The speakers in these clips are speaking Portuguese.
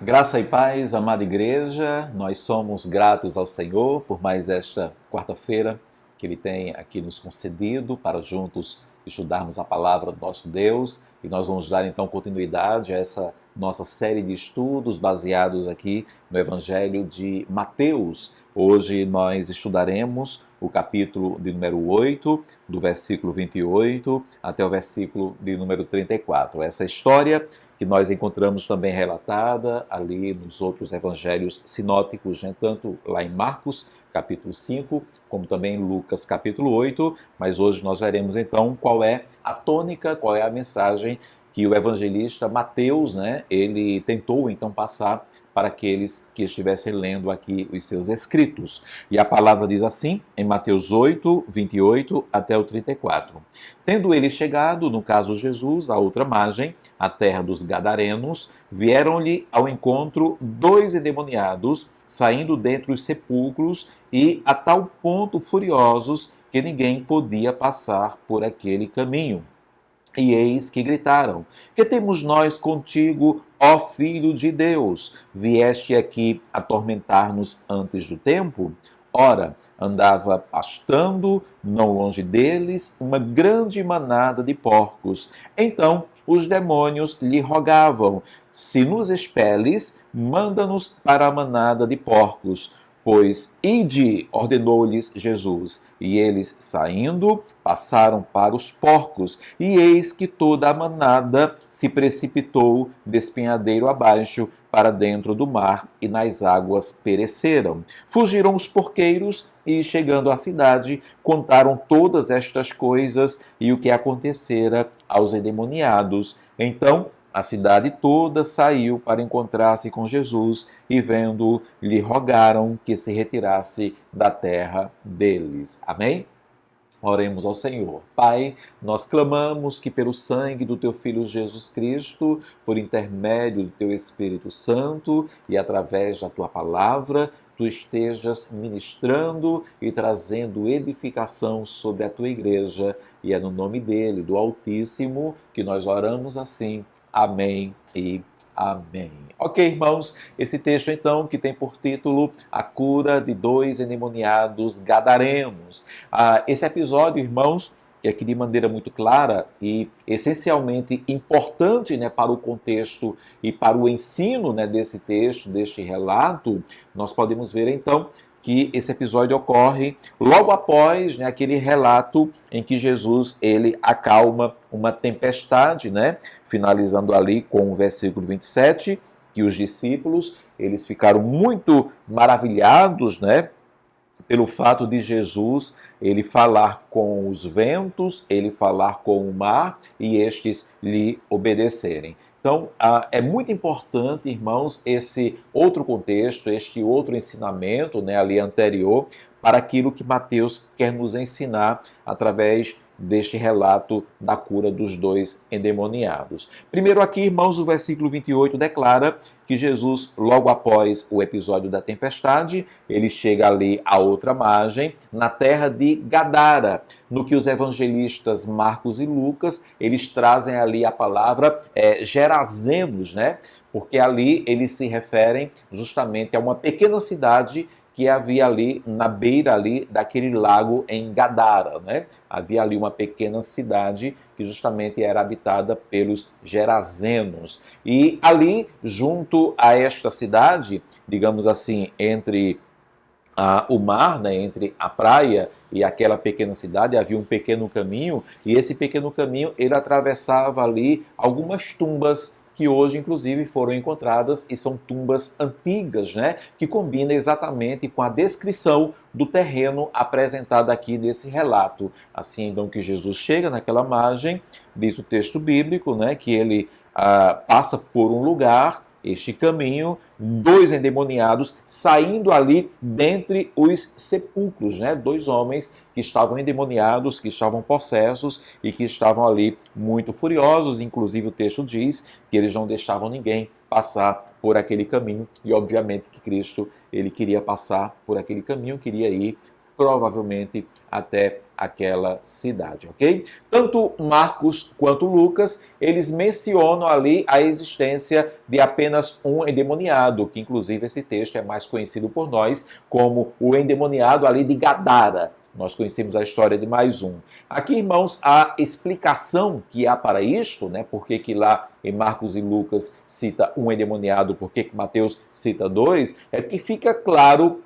Graça e paz, amada igreja, nós somos gratos ao Senhor por mais esta quarta-feira que Ele tem aqui nos concedido para juntos estudarmos a palavra do nosso Deus e nós vamos dar então continuidade a essa nossa série de estudos baseados aqui no Evangelho de Mateus. Hoje nós estudaremos o capítulo de número 8, do versículo 28 até o versículo de número 34. Essa história que nós encontramos também relatada ali nos outros evangelhos sinóticos, né? Tanto lá em Marcos, capítulo 5, como também em Lucas, capítulo 8, mas hoje nós veremos então qual é a tônica, qual é a mensagem que o evangelista Mateus, né, ele tentou então passar para aqueles que estivessem lendo aqui os seus escritos. E a palavra diz assim, em Mateus 8, 28 até o 34. Tendo ele chegado, no caso Jesus, à outra margem, a terra dos Gadarenos, vieram-lhe ao encontro dois endemoniados, saindo dentre os sepulcros e a tal ponto furiosos que ninguém podia passar por aquele caminho. E eis que gritaram: Que temos nós contigo, ó Filho de Deus? Vieste aqui atormentar-nos antes do tempo? Ora, andava pastando, não longe deles, uma grande manada de porcos. Então os demônios lhe rogavam: Se nos expeles, manda-nos para a manada de porcos. Pois ide, ordenou-lhes Jesus, e eles, saindo, passaram para os porcos, e eis que toda a manada se precipitou despenhadeiro abaixo para dentro do mar, e nas águas pereceram. Fugiram os porqueiros, e chegando à cidade, contaram todas estas coisas e o que acontecera aos endemoniados. Então a cidade toda saiu para encontrar-se com Jesus e, vendo-o, lhe rogaram que se retirasse da terra deles. Amém? Oremos ao Senhor. Pai, nós clamamos que pelo sangue do Teu Filho Jesus Cristo, por intermédio do Teu Espírito Santo e através da Tua palavra, Tu estejas ministrando e trazendo edificação sobre a Tua igreja. E é no nome dele, do Altíssimo, que nós oramos assim. Amém e amém. Ok, irmãos, esse texto então que tem por título A Cura de Dois Endemoniados Gadarenos. Esse episódio, irmãos, é que de maneira muito clara e essencialmente importante, né, para o contexto e para o ensino, né, desse texto, deste relato, nós podemos ver então que esse episódio ocorre logo após, né, aquele relato em que Jesus ele acalma uma tempestade, né, finalizando ali com o versículo 27, que os discípulos eles ficaram muito maravilhados, né, pelo fato de Jesus ele falar com os ventos, ele falar com o mar e estes lhe obedecerem. Então, é muito importante, irmãos, esse outro contexto, este outro ensinamento, né, ali anterior, para aquilo que Mateus quer nos ensinar através deste relato da cura dos dois endemoniados. Primeiro aqui, irmãos, o versículo 28 declara que Jesus, logo após o episódio da tempestade, ele chega ali à outra margem, na terra de Gadara, no que os evangelistas Marcos e Lucas, eles trazem ali a palavra Gerazenos, né? Porque ali eles se referem justamente a uma pequena cidade que havia ali na beira ali daquele lago em Gadara, né? Havia ali uma pequena cidade que justamente era habitada pelos Gerazenos. E ali, junto a esta cidade, digamos assim, entre o mar, né, entre a praia e aquela pequena cidade, havia um pequeno caminho, e esse pequeno caminho ele atravessava ali algumas tumbas que hoje, inclusive, foram encontradas e são tumbas antigas, né? Que combina exatamente com a descrição do terreno apresentado aqui nesse relato. Assim, então, que Jesus chega naquela margem, diz o texto bíblico, né? Que ele passa por um lugar, este caminho, dois endemoniados saindo ali dentre os sepulcros, né? Dois homens que estavam endemoniados, que estavam possessos e que estavam ali muito furiosos. Inclusive o texto diz que eles não deixavam ninguém passar por aquele caminho e obviamente que Cristo ele queria passar por aquele caminho, queria ir provavelmente até aquela cidade, ok? Tanto Marcos quanto Lucas, eles mencionam ali a existência de apenas um endemoniado, que inclusive esse texto é mais conhecido por nós como o endemoniado ali de Gadara. Nós conhecemos a história de mais um. Aqui, irmãos, a explicação que há para isto, né? Por que lá em Marcos e Lucas cita um endemoniado, por que Mateus cita dois, é que fica claro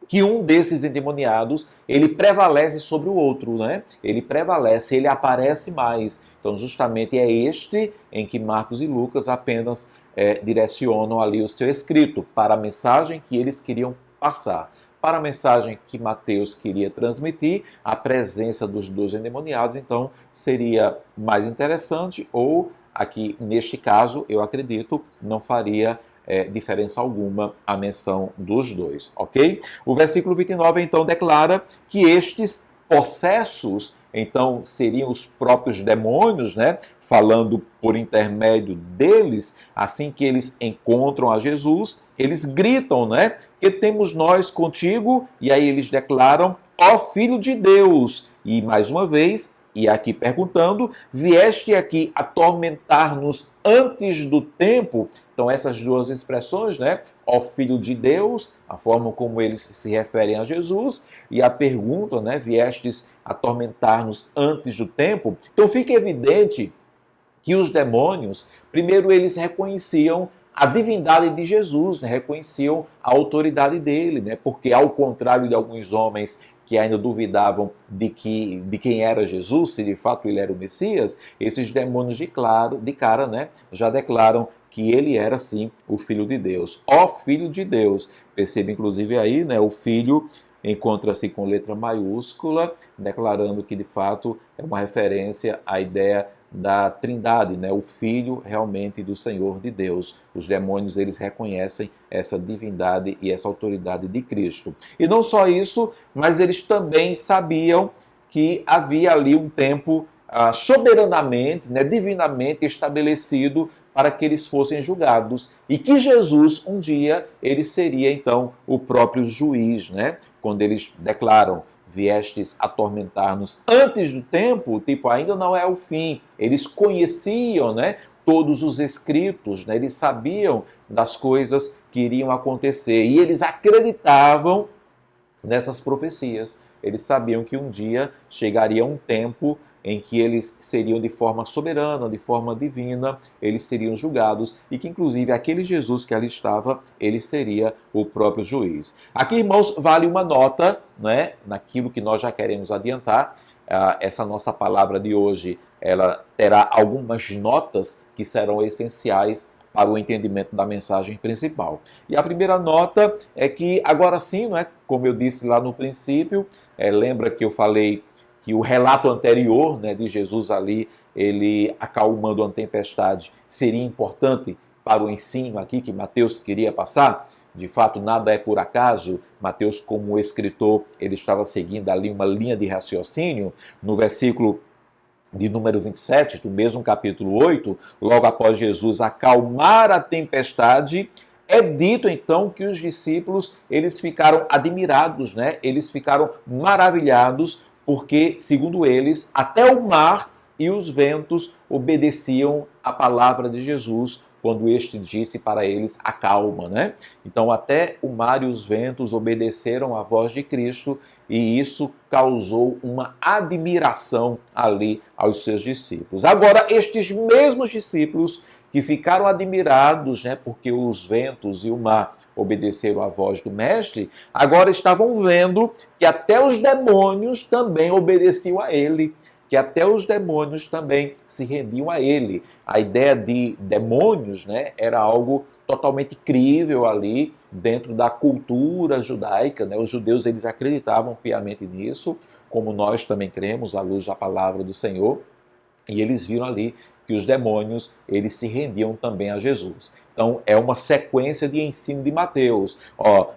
que um desses endemoniados, ele prevalece sobre o outro, né? Ele prevalece, ele aparece mais. Então, justamente é este em que Marcos e Lucas apenas direcionam ali o seu escrito para a mensagem que eles queriam passar. Para a mensagem que Mateus queria transmitir, a presença dos dois endemoniados, então, seria mais interessante, ou aqui, neste caso, eu acredito, não faria diferença alguma a menção dos dois, ok? O versículo 29, então, declara que estes possessos, então, seriam os próprios demônios, né? Falando por intermédio deles, assim que eles encontram a Jesus, eles gritam, né? Que temos nós contigo, e aí eles declaram, ó Filho de Deus, e mais uma vez, e aqui perguntando, vieste aqui atormentar-nos antes do tempo? Então essas duas expressões, né? Ó Filho de Deus, a forma como eles se referem a Jesus, e a pergunta, né? Viestes atormentar-nos antes do tempo? Então fica evidente que os demônios, primeiro eles reconheciam a divindade de Jesus, né? Reconheciam a autoridade dele, né? Porque ao contrário de alguns homens que ainda duvidavam de quem era Jesus, se de fato ele era o Messias, esses demônios de cara, né, já declaram que ele era sim o Filho de Deus. Ó Filho de Deus. Perceba inclusive aí, né, o Filho encontra-se com letra maiúscula, declarando que de fato é uma referência à ideia da Trindade, né? O Filho realmente do Senhor de Deus. Os demônios, eles reconhecem essa divindade e essa autoridade de Cristo. E não só isso, mas eles também sabiam que havia ali um tempo soberanamente, né, divinamente estabelecido para que eles fossem julgados e que Jesus, um dia, ele seria então o próprio juiz, né? Quando eles declaram: viestes atormentar-nos antes do tempo, tipo, ainda não é o fim. Eles conheciam, né, todos os escritos, né, eles sabiam das coisas que iriam acontecer e eles acreditavam nessas profecias. Eles sabiam que um dia chegaria um tempo em que eles seriam de forma soberana, de forma divina, eles seriam julgados e que inclusive aquele Jesus que ali estava, ele seria o próprio juiz. Aqui, irmãos, vale uma nota, né, naquilo que nós já queremos adiantar. Essa nossa palavra de hoje, ela terá algumas notas que serão essenciais para o entendimento da mensagem principal. E a primeira nota é que, agora sim, não é, como eu disse lá no princípio, lembra que eu falei que o relato anterior, né, de Jesus ali, ele acalmando uma tempestade, seria importante para o ensino aqui que Mateus queria passar? De fato, nada é por acaso. Mateus, como escritor, ele estava seguindo ali uma linha de raciocínio. No versículo de número 27, do mesmo capítulo 8, logo após Jesus acalmar a tempestade, é dito então que os discípulos, eles ficaram admirados, né? Eles ficaram maravilhados, porque, segundo eles, até o mar e os ventos obedeciam à palavra de Jesus, quando este disse para eles: acalma, né? Então até o mar e os ventos obedeceram à voz de Cristo e isso causou uma admiração ali aos seus discípulos. Agora, estes mesmos discípulos que ficaram admirados, né, porque os ventos e o mar obedeceram à voz do Mestre, agora estavam vendo que até os demônios também obedeciam a ele, que até os demônios também se rendiam a ele. A ideia de demônios, né, era algo totalmente crível ali dentro da cultura judaica, né? Os judeus, eles acreditavam piamente nisso, como nós também cremos à luz da palavra do Senhor, e eles viram ali que os demônios, eles se rendiam também a Jesus. Então, é uma sequência de ensino de Mateus.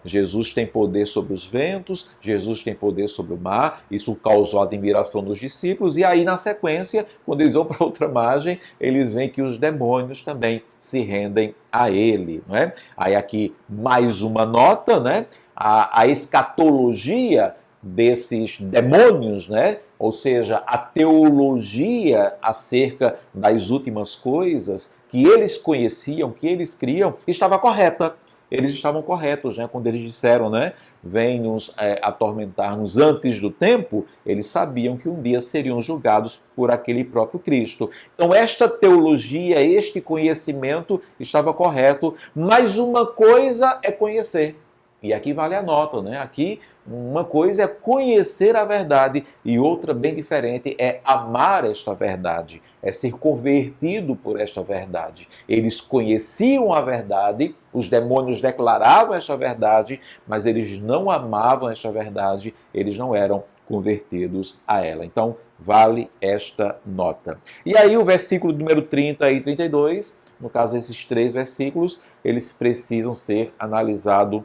Jesus tem poder sobre os ventos, Jesus tem poder sobre o mar, isso causou admiração dos discípulos, e aí, na sequência, quando eles vão para outra margem, eles veem que os demônios também se rendem a ele, não é? Aí aqui, mais uma nota, né? A escatologia, desses demônios, né? Ou seja, a teologia acerca das últimas coisas que eles conheciam, que eles criam, estava correta. Eles estavam corretos, né? Quando eles disseram, né? Vem nos atormentar-nos antes do tempo, eles sabiam que um dia seriam julgados por aquele próprio Cristo. Então, esta teologia, este conhecimento estava correto, mas uma coisa é conhecer. E aqui vale a nota, né? Aqui uma coisa é conhecer a verdade e outra bem diferente é amar esta verdade, é ser convertido por esta verdade. Eles conheciam a verdade, os demônios declaravam esta verdade, mas eles não amavam esta verdade, eles não eram convertidos a ela. Então, vale esta nota. E aí o versículo número 30 e 32, no caso esses três versículos, eles precisam ser analisados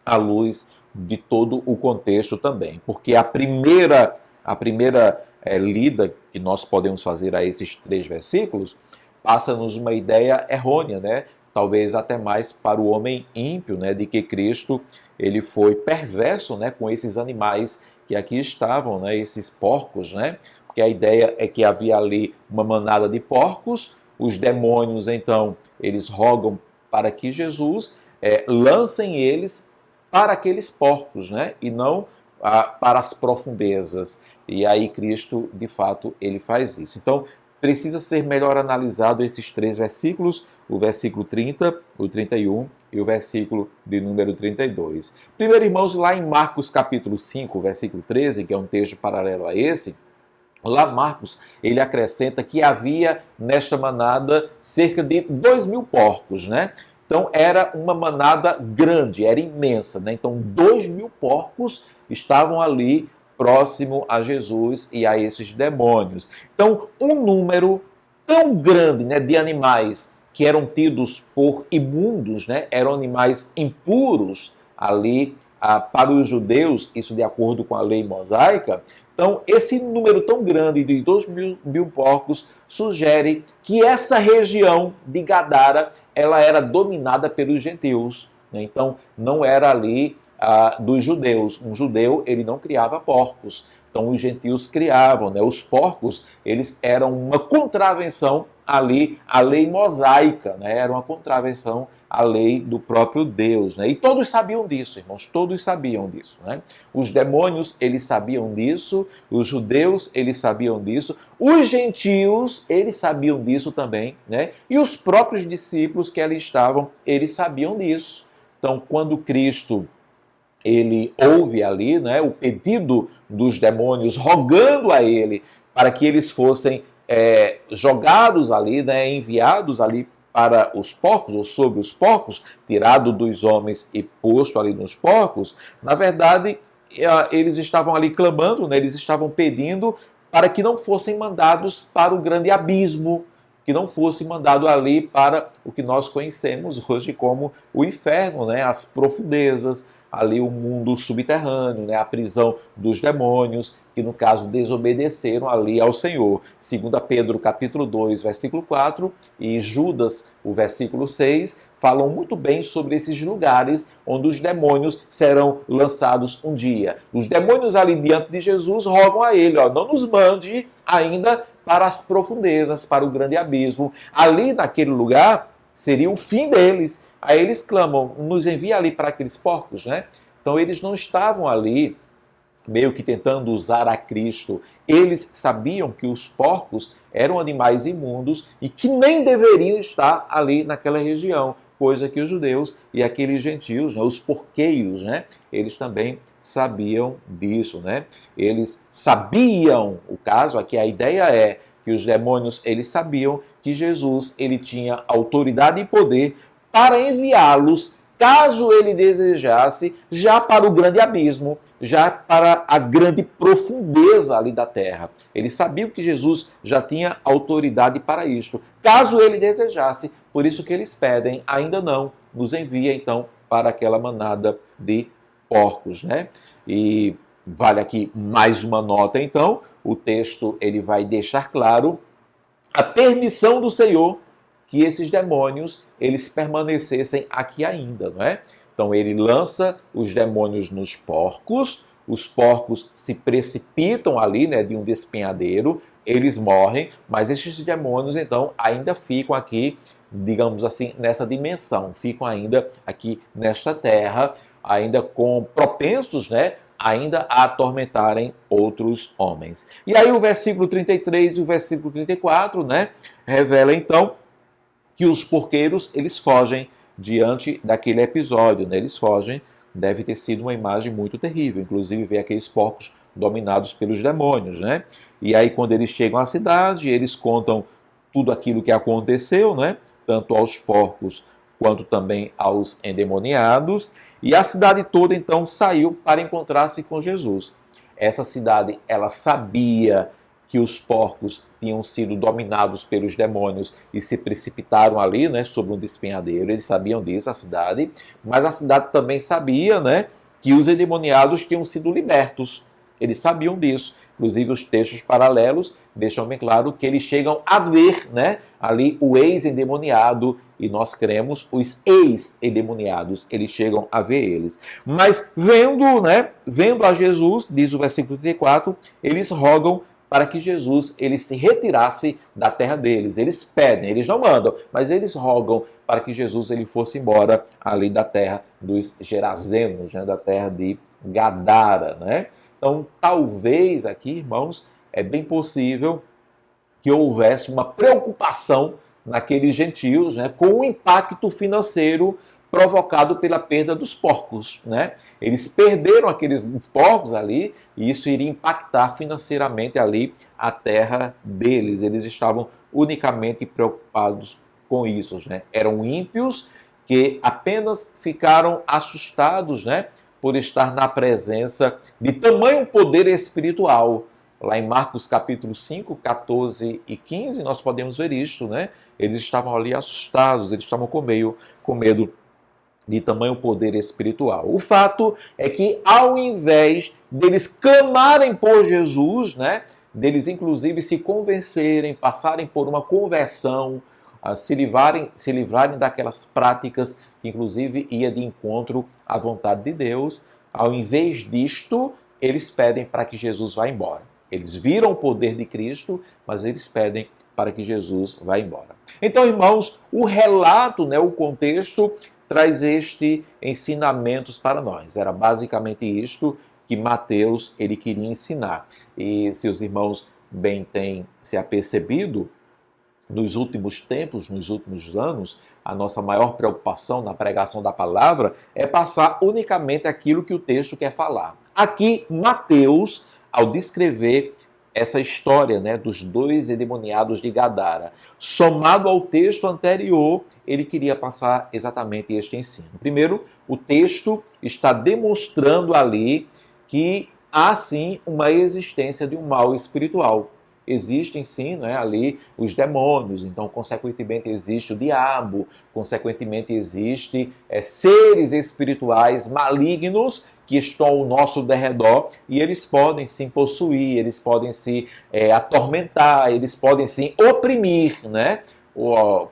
à luz de todo o contexto também. Porque a primeira lida que nós podemos fazer a esses três versículos passa-nos uma ideia errônea, né? Talvez até mais para o homem ímpio, né? De que Cristo ele foi perverso, né? Com esses animais que aqui estavam, né? Esses porcos, né? Porque a ideia é que havia ali uma manada de porcos, os demônios, então, eles rogam para que Jesus lancem eles para aqueles porcos, né? E não para as profundezas. E aí Cristo, de fato, ele faz isso. Então, precisa ser melhor analisado esses três versículos, o versículo 30, o 31 e o versículo de número 32. Primeiro, irmãos, lá em Marcos capítulo 5, versículo 13, que é um texto paralelo a esse, lá Marcos, ele acrescenta que havia nesta manada cerca de 2.000 porcos, né? Então era uma manada grande, era imensa, né? Então 2.000 porcos estavam ali próximo a Jesus e a esses demônios. Então um número tão grande, né, de animais que eram tidos por imundos, né? Eram animais impuros ali para os judeus, isso de acordo com a lei mosaica. Então, esse número tão grande de 2.000 porcos sugere que essa região de Gadara ela era dominada pelos gentios, né? Então, não era ali dos judeus. Um judeu ele não criava porcos. Então, os gentios criavam, né? Os porcos eles eram uma contravenção ali à lei mosaica, né? Era uma contravenção à lei do próprio Deus, né? E todos sabiam disso, irmãos, todos sabiam disso, né? Os demônios, eles sabiam disso, os judeus, eles sabiam disso, os gentios, eles sabiam disso também, né? E os próprios discípulos que ali estavam, eles sabiam disso. Então, quando Cristo ele ouve ali, né, o pedido dos demônios, rogando a ele para que eles fossem jogados ali, né, enviados ali para os porcos, ou sobre os porcos, tirado dos homens e posto ali nos porcos, na verdade, eles estavam ali clamando, né, eles estavam pedindo para que não fossem mandados para o grande abismo, que não fosse mandado ali para o que nós conhecemos hoje como o inferno, né, as profundezas, ali o mundo subterrâneo, né, a prisão dos demônios, que no caso desobedeceram ali ao Senhor. 2 Pedro capítulo 2, versículo 4 e Judas, o versículo 6, falam muito bem sobre esses lugares onde os demônios serão lançados um dia. Os demônios ali diante de Jesus rogam a ele, não nos mande ainda para as profundezas, para o grande abismo. Ali naquele lugar seria o fim deles. Aí eles clamam, nos envia ali para aqueles porcos, né? Então eles não estavam ali meio que tentando usar a Cristo. Eles sabiam que os porcos eram animais imundos e que nem deveriam estar ali naquela região, coisa que os judeus e aqueles gentios, né, os porqueiros, né, eles também sabiam disso, né? Eles sabiam, o caso aqui, a ideia é que os demônios, eles sabiam que Jesus, ele tinha autoridade e poder para enviá-los, caso ele desejasse, já para o grande abismo, já para a grande profundeza ali da terra. Eles sabiam que Jesus já tinha autoridade para isto, caso ele desejasse. Por isso que eles pedem, ainda não, nos envia então para aquela manada de porcos, né? E vale aqui mais uma nota então, o texto ele vai deixar claro a permissão do Senhor que esses demônios eles permanecessem aqui ainda, não é? Então ele lança os demônios nos porcos, os porcos se precipitam ali, né, de um despenhadeiro, eles morrem, mas esses demônios, então, ainda ficam aqui, digamos assim, nessa dimensão, ficam ainda aqui nesta terra, ainda propensos, né, ainda a atormentarem outros homens. E aí o versículo 33 e o versículo 34, né, revela então que os porqueiros, eles fogem diante daquele episódio, né? Eles fogem, deve ter sido uma imagem muito terrível, inclusive ver aqueles porcos dominados pelos demônios, né? E aí quando eles chegam à cidade, eles contam tudo aquilo que aconteceu, né? Tanto aos porcos quanto também aos endemoniados, e a cidade toda então saiu para encontrar-se com Jesus. Essa cidade, ela sabia que os porcos tinham sido dominados pelos demônios e se precipitaram ali, né, sobre um despenhadeiro. Eles sabiam disso, a cidade, mas a cidade também sabia, né, que os endemoniados tinham sido libertos. Eles sabiam disso. Inclusive, os textos paralelos deixam bem claro que eles chegam a ver, né, ali o ex-endemoniado, e nós cremos os ex-endemoniados, eles chegam a ver eles. Mas vendo, né, vendo a Jesus, diz o versículo 34, eles rogam para que Jesus ele se retirasse da terra deles. Eles pedem, eles não mandam, mas eles rogam para que Jesus ele fosse embora ali da terra dos Gerazenos, né, da terra de Gadara, né? Então, talvez aqui, irmãos, é bem possível que houvesse uma preocupação naqueles gentios, né, com o impacto financeiro provocado pela perda dos porcos, né? Eles perderam aqueles porcos ali e isso iria impactar financeiramente ali a terra deles. Eles estavam unicamente preocupados com isso, né? Eram ímpios que apenas ficaram assustados, né, por estar na presença de tamanho poder espiritual. Lá em Marcos capítulo 5, 14 e 15, nós podemos ver isto, né? Eles estavam ali assustados, eles estavam com medo de tamanho poder espiritual. O fato é que, ao invés deles clamarem por Jesus, né, deles inclusive se convencerem, passarem por uma conversão, se livrarem daquelas práticas que inclusive ia de encontro à vontade de Deus, ao invés disto, eles pedem para que Jesus vá embora. Eles viram o poder de Cristo, mas eles pedem para que Jesus vá embora. Então, irmãos, o relato, né, o contexto, traz este ensinamentos para nós. Era basicamente isto que Mateus ele queria ensinar. E se os irmãos bem têm se apercebido, nos últimos tempos, nos últimos anos, a nossa maior preocupação na pregação da palavra é passar unicamente aquilo que o texto quer falar. Aqui, Mateus, ao descrever essa história, né, dos dois endemoniados de Gadara, somado ao texto anterior, ele queria passar exatamente este ensino. Primeiro, o texto está demonstrando ali que há sim uma existência de um mal espiritual. Existem sim, né, ali os demônios, então consequentemente existe o diabo, consequentemente existe seres espirituais malignos que estão ao nosso derredor e eles podem sim possuir, eles podem se atormentar, eles podem sim oprimir, né?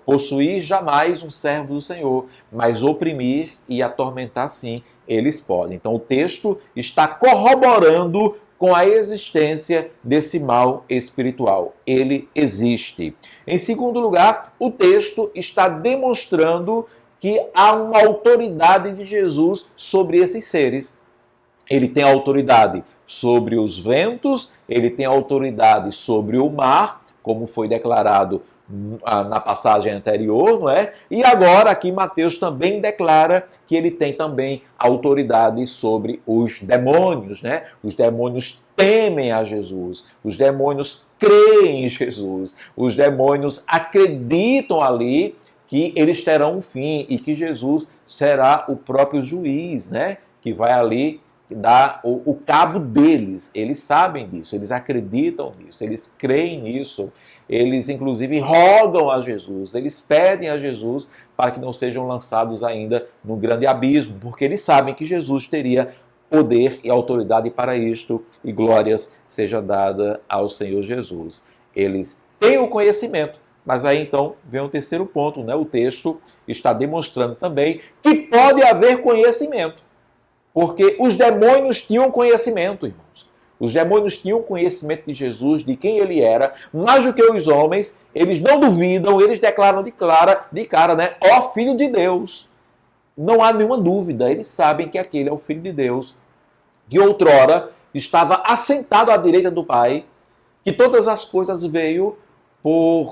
Possuir jamais um servo do Senhor, mas oprimir e atormentar sim, eles podem. Então o texto está corroborando com a existência desse mal espiritual. Ele existe. Em segundo lugar, o texto está demonstrando que há uma autoridade de Jesus sobre esses seres. Ele tem autoridade sobre os ventos, ele tem autoridade sobre o mar, como foi declarado na passagem anterior, não é? E agora aqui Mateus também declara que ele tem também autoridade sobre os demônios, né? Os demônios temem a Jesus, os demônios creem em Jesus, os demônios acreditam ali que eles terão um fim e que Jesus será o próprio juiz, né? Que vai ali dar o cabo deles. Eles sabem disso, eles acreditam nisso, eles creem nisso. Eles, inclusive, rogam a Jesus, eles pedem a Jesus para que não sejam lançados ainda no grande abismo, porque eles sabem que Jesus teria poder e autoridade para isto, e glórias seja dada ao Senhor Jesus. Eles têm o conhecimento, mas aí então vem o terceiro ponto, né? O texto está demonstrando também que pode haver conhecimento. Porque os demônios tinham conhecimento, irmãos. Os demônios tinham conhecimento de Jesus, de quem ele era, mais do que os homens, eles não duvidam, eles declaram de cara, né? Ó Filho de Deus. Não há nenhuma dúvida, eles sabem que aquele é o Filho de Deus, que outrora estava assentado à direita do Pai, que todas as coisas veio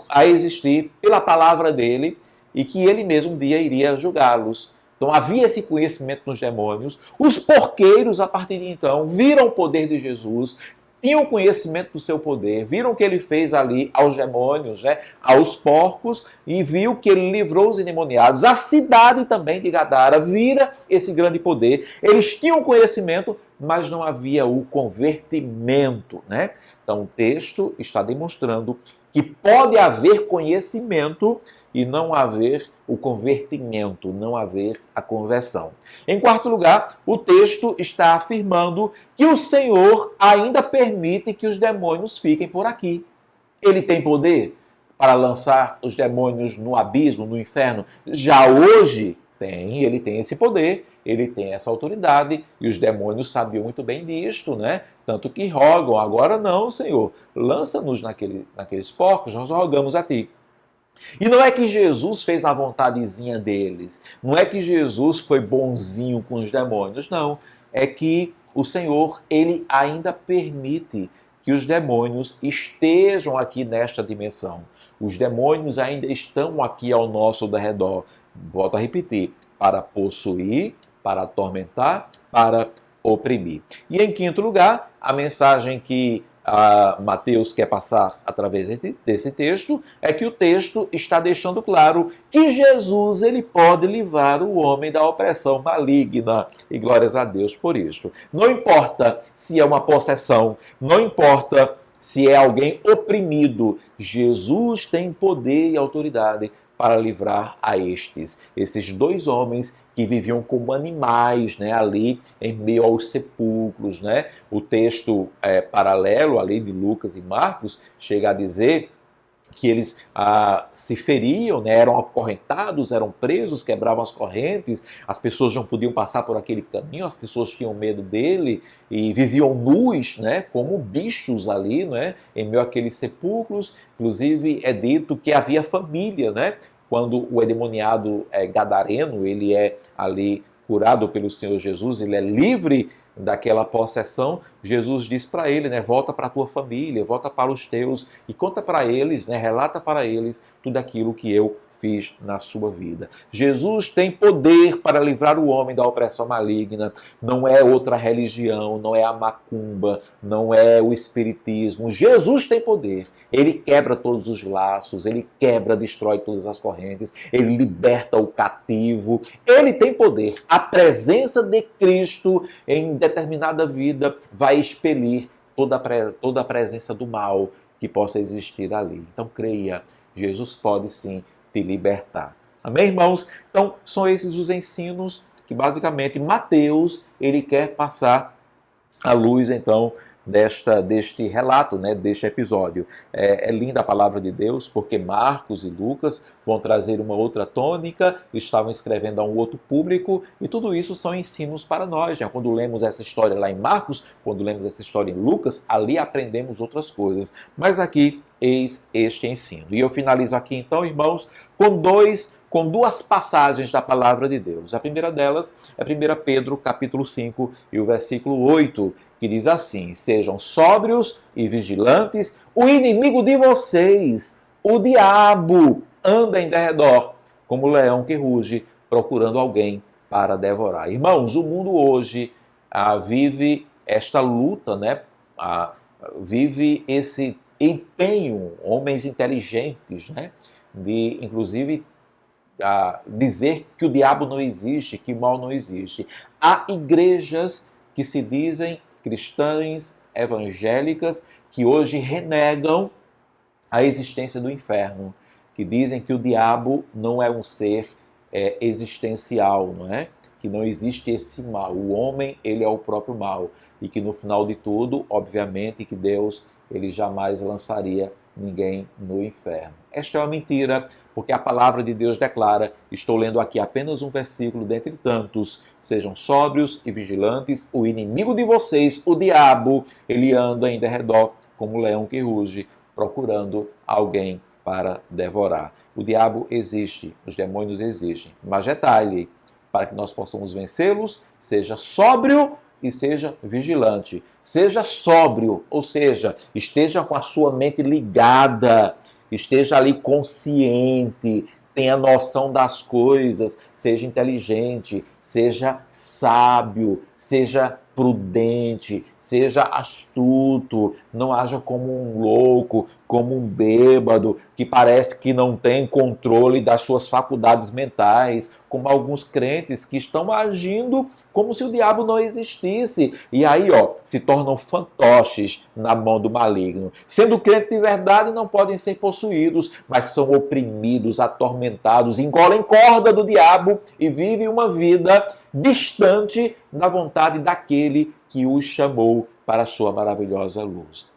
a existir pela palavra dele e que ele mesmo um dia iria julgá-los. Então havia esse conhecimento nos demônios. Os porqueiros, a partir de então, viram o poder de Jesus, tinham conhecimento do seu poder, viram o que ele fez ali aos demônios, né, aos porcos, e viu que ele livrou os endemoniados. A cidade também de Gadara vira esse grande poder. Eles tinham conhecimento, mas não havia o convertimento, né? Então o texto está demonstrando que pode haver conhecimento e não haver o convertimento, não haver a conversão. Em quarto lugar, o texto está afirmando que o Senhor ainda permite que os demônios fiquem por aqui. Ele tem poder para lançar os demônios no abismo, no inferno? Já hoje tem, ele tem esse poder, ele tem essa autoridade, e os demônios sabiam muito bem disto, né? Tanto que rogam, agora não, Senhor, lança-nos naqueles porcos, nós rogamos a ti. E não é que Jesus fez a vontadezinha deles, não é que Jesus foi bonzinho com os demônios, não. É que o Senhor, ele ainda permite que os demônios estejam aqui nesta dimensão. Os demônios ainda estão aqui ao nosso redor. Volto a repetir, para possuir, para atormentar, para oprimir. E em quinto lugar, a mensagem que Mateus quer passar através desse texto é que o texto está deixando claro que Jesus ele pode livrar o homem da opressão maligna, e glórias a Deus por isso. Não importa se é uma possessão, não importa se é alguém oprimido, Jesus tem poder e autoridade para livrar a esses dois homens que viviam como animais, né, ali em meio aos sepulcros, né? O texto paralelo, ali de Lucas e Marcos, chega a dizer que eles se feriam, né, eram acorrentados, eram presos, quebravam as correntes, as pessoas não podiam passar por aquele caminho, as pessoas tinham medo dele e viviam nus, né, como bichos ali, né, em meio àqueles sepulcros. Inclusive é dito que havia família, né? Quando o endemoniado gadareno, ele é ali curado pelo Senhor Jesus, ele é livre daquela possessão, Jesus diz para ele, né, volta para a tua família, volta para os teus e conta para eles, né, relata para eles tudo aquilo que eu fiz na sua vida. Jesus tem poder para livrar o homem da opressão maligna. Não é outra religião, não é a macumba, não é o espiritismo. Jesus tem poder. Ele quebra todos os laços, ele quebra, destrói todas as correntes, ele liberta o cativo. Ele tem poder. A presença de Cristo em determinada vida vai expelir toda a presença do mal que possa existir ali. Então creia, Jesus pode sim te libertar. Amém, irmãos? Então, são esses os ensinos que basicamente Mateus ele quer passar à luz, então, deste relato, né, deste episódio. É linda a palavra de Deus, porque Marcos e Lucas vão trazer uma outra tônica, estavam escrevendo a um outro público, e tudo isso são ensinos para nós. Né? Quando lemos essa história lá em Marcos, quando lemos essa história em Lucas, ali aprendemos outras coisas. Mas aqui, eis este ensino. E eu finalizo aqui então, irmãos, com duas passagens da palavra de Deus. A primeira delas é 1 Pedro, capítulo 5, e o versículo 8, que diz assim: sejam sóbrios e vigilantes, o inimigo de vocês, o diabo, anda em derredor, como leão que ruge, procurando alguém para devorar. Irmãos, o mundo hoje vive esta luta, né? Vive esse empenho, homens inteligentes, né? De, inclusive, dizer que o diabo não existe, que o mal não existe. Há igrejas que se dizem cristãs, evangélicas, que hoje renegam a existência do inferno, que dizem que o diabo não é um ser existencial, não é? Que não existe esse mal. O homem, ele é o próprio mal. E que no final de tudo, obviamente, que Deus ele jamais lançaria ninguém no inferno. Esta é uma mentira, porque a palavra de Deus declara, estou lendo aqui apenas um versículo dentre tantos, sejam sóbrios e vigilantes, o inimigo de vocês, o diabo, ele anda em derredor como um leão que ruge, procurando alguém para devorar. O diabo existe, os demônios existem, mas detalhe, para que nós possamos vencê-los, seja sóbrio e seja vigilante. Seja sóbrio, ou seja, esteja com a sua mente ligada, esteja ali consciente, tenha noção das coisas, seja inteligente, seja sábio, seja prudente, seja astuto, não haja como um louco, como um bêbado, que parece que não tem controle das suas faculdades mentais, como alguns crentes que estão agindo como se o diabo não existisse. E aí, se tornam fantoches na mão do maligno. Sendo crentes de verdade, não podem ser possuídos, mas são oprimidos, atormentados, engolem corda do diabo e vivem uma vida distante da vontade daquele que os chamou para a sua maravilhosa luz.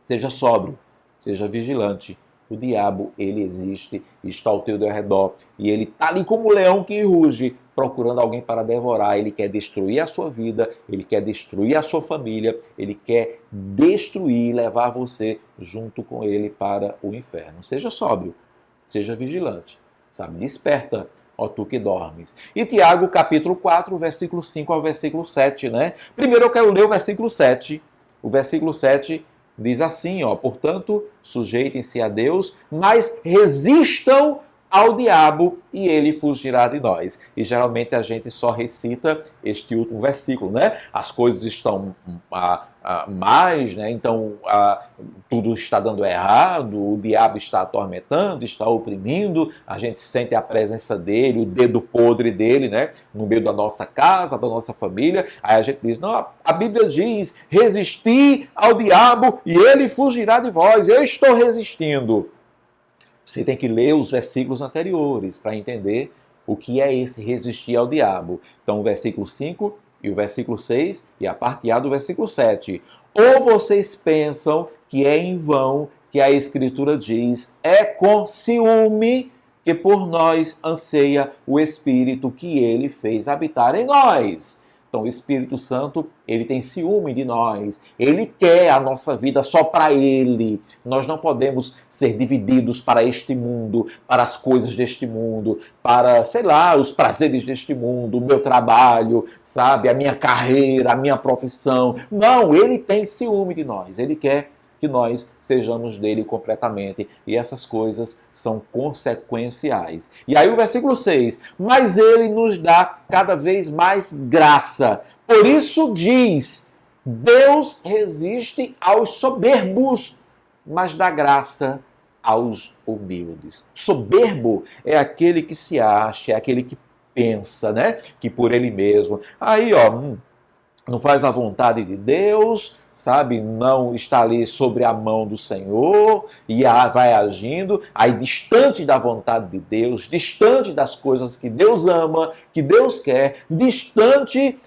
Seja sóbrio, seja vigilante. O diabo, ele existe, está ao teu redor e ele está ali como um leão que ruge, procurando alguém para devorar. Ele quer destruir a sua vida, ele quer destruir a sua família, ele quer destruir e levar você junto com ele para o inferno. Seja sóbrio, seja vigilante, sabe? Desperta, ó tu que dormes. E Tiago, capítulo 4, versículo 5 ao versículo 7, né? Primeiro eu quero ler o versículo 7. O versículo 7 diz assim, portanto, sujeitem-se a Deus, mas resistam ao diabo e ele fugirá de nós. E geralmente a gente só recita este último versículo, né? As coisas estão mais, né? Então tudo está dando errado, o diabo está atormentando, está oprimindo, a gente sente a presença dele, o dedo podre dele, né? No meio da nossa casa, da nossa família. Aí a gente diz, não, a Bíblia diz, resistir ao diabo e ele fugirá de vós. Eu estou resistindo. Você tem que ler os versículos anteriores para entender o que é esse resistir ao diabo. Então, o versículo 5 e o versículo 6 e a parte A do versículo 7. Ou vocês pensam que é em vão que a Escritura diz, é com ciúme que por nós anseia o Espírito que ele fez habitar em nós. Então, o Espírito Santo, ele tem ciúme de nós. Ele quer a nossa vida só para ele. Nós não podemos ser divididos para este mundo, para as coisas deste mundo, para, sei lá, os prazeres deste mundo, o meu trabalho, sabe, a minha carreira, a minha profissão. Não, ele tem ciúme de nós. Ele quer que nós sejamos dele completamente. E essas coisas são consequenciais. E aí o versículo 6, mas ele nos dá cada vez mais graça. Por isso diz, Deus resiste aos soberbos, mas dá graça aos humildes. Soberbo é aquele que se acha, é aquele que pensa, né? Que por ele mesmo. Aí, não faz a vontade de Deus, sabe? Não está ali sobre a mão do Senhor e vai agindo, aí distante da vontade de Deus, distante das coisas que Deus ama, que Deus quer, distante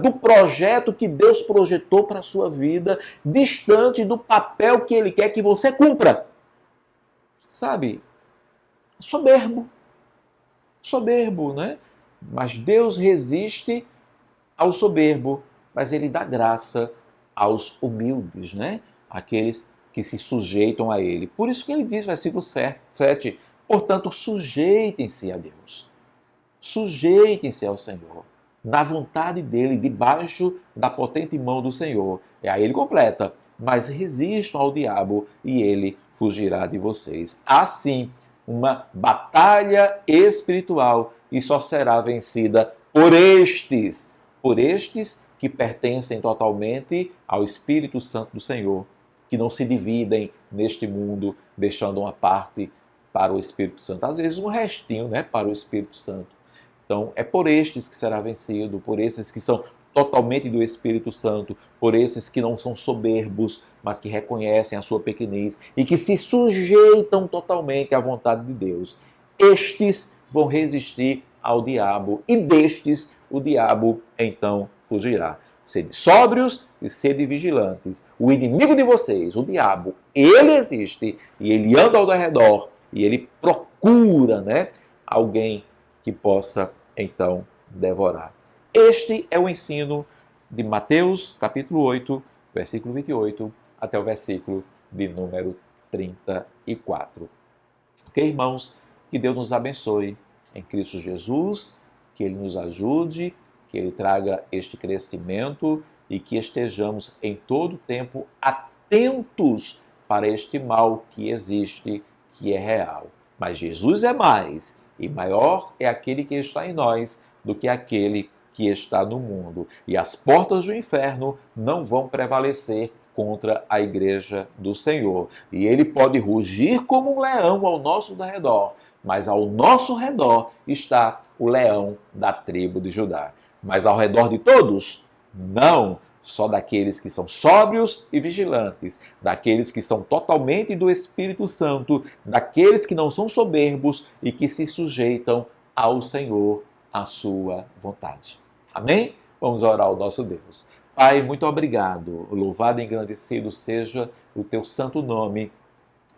do projeto que Deus projetou para a sua vida, distante do papel que Ele quer que você cumpra. Sabe? Soberbo. Soberbo, né? Mas Deus resiste ao soberbo, mas Ele dá graça aos humildes, né? Aqueles que se sujeitam a Ele. Por isso que Ele diz, versículo 7, portanto, sujeitem-se a Deus. Sujeitem-se ao Senhor, na vontade dEle, debaixo da potente mão do Senhor. E aí Ele completa, mas resistam ao diabo e Ele fugirá de vocês. Assim, uma batalha espiritual e só será vencida por estes que pertencem totalmente ao Espírito Santo do Senhor, que não se dividem neste mundo, deixando uma parte para o Espírito Santo. Às vezes um restinho, né, para o Espírito Santo. Então, é por estes que será vencido, por esses que são totalmente do Espírito Santo, por esses que não são soberbos, mas que reconhecem a sua pequenez e que se sujeitam totalmente à vontade de Deus. Estes vão resistir ao diabo e destes o diabo então fugirá. Sede sóbrios e sede vigilantes. O inimigo de vocês, o diabo, ele existe e ele anda ao redor e ele procura, né, alguém que possa então devorar. Este é o ensino de Mateus, capítulo 8, versículo 28, até o versículo de número 34. Ok, irmãos? Que Deus nos abençoe em Cristo Jesus, que Ele nos ajude, que Ele traga este crescimento e que estejamos em todo tempo atentos para este mal que existe, que é real. Mas Jesus é mais, e maior é aquele que está em nós do que aquele que está no mundo. E as portas do inferno não vão prevalecer contra a igreja do Senhor. E ele pode rugir como um leão ao nosso redor, mas ao nosso redor está o leão da tribo de Judá. Mas ao redor de todos, não. Só daqueles que são sóbrios e vigilantes, daqueles que são totalmente do Espírito Santo, daqueles que não são soberbos e que se sujeitam ao Senhor, à sua vontade. Amém? Vamos orar ao nosso Deus. Pai, muito obrigado. Louvado e engrandecido seja o teu santo nome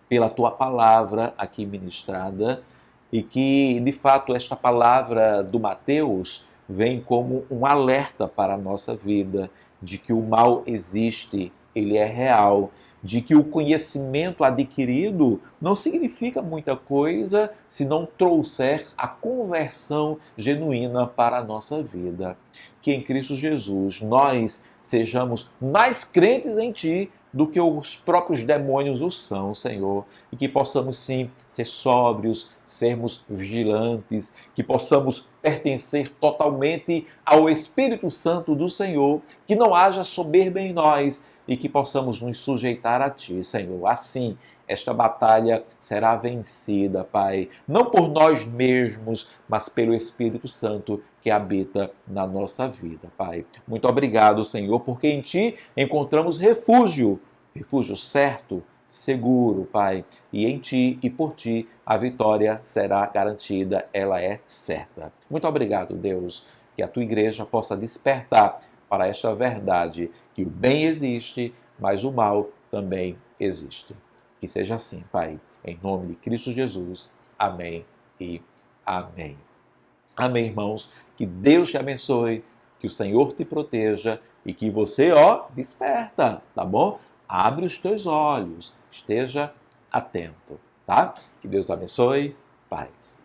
pela tua palavra aqui ministrada e que, de fato, esta palavra do Mateus vem como um alerta para a nossa vida de que o mal existe, ele é real, de que o conhecimento adquirido não significa muita coisa se não trouxer a conversão genuína para a nossa vida. Que em Cristo Jesus nós sejamos mais crentes em Ti do que os próprios demônios o são, Senhor, e que possamos sim ser sóbrios, sermos vigilantes, que possamos pertencer totalmente ao Espírito Santo do Senhor, que não haja soberba em nós e que possamos nos sujeitar a Ti, Senhor. Assim, esta batalha será vencida, Pai, não por nós mesmos, mas pelo Espírito Santo que habita na nossa vida, Pai. Muito obrigado, Senhor, porque em Ti encontramos refúgio, refúgio certo, seguro, Pai, e em Ti e por Ti a vitória será garantida, ela é certa. Muito obrigado, Deus, que a Tua igreja possa despertar para esta verdade, que o bem existe, mas o mal também existe. Que seja assim, Pai, em nome de Cristo Jesus. Amém e amém. Amém, irmãos. Que Deus te abençoe, que o Senhor te proteja e que você, desperta, tá bom? Abre os teus olhos, esteja atento, tá? Que Deus abençoe. Paz.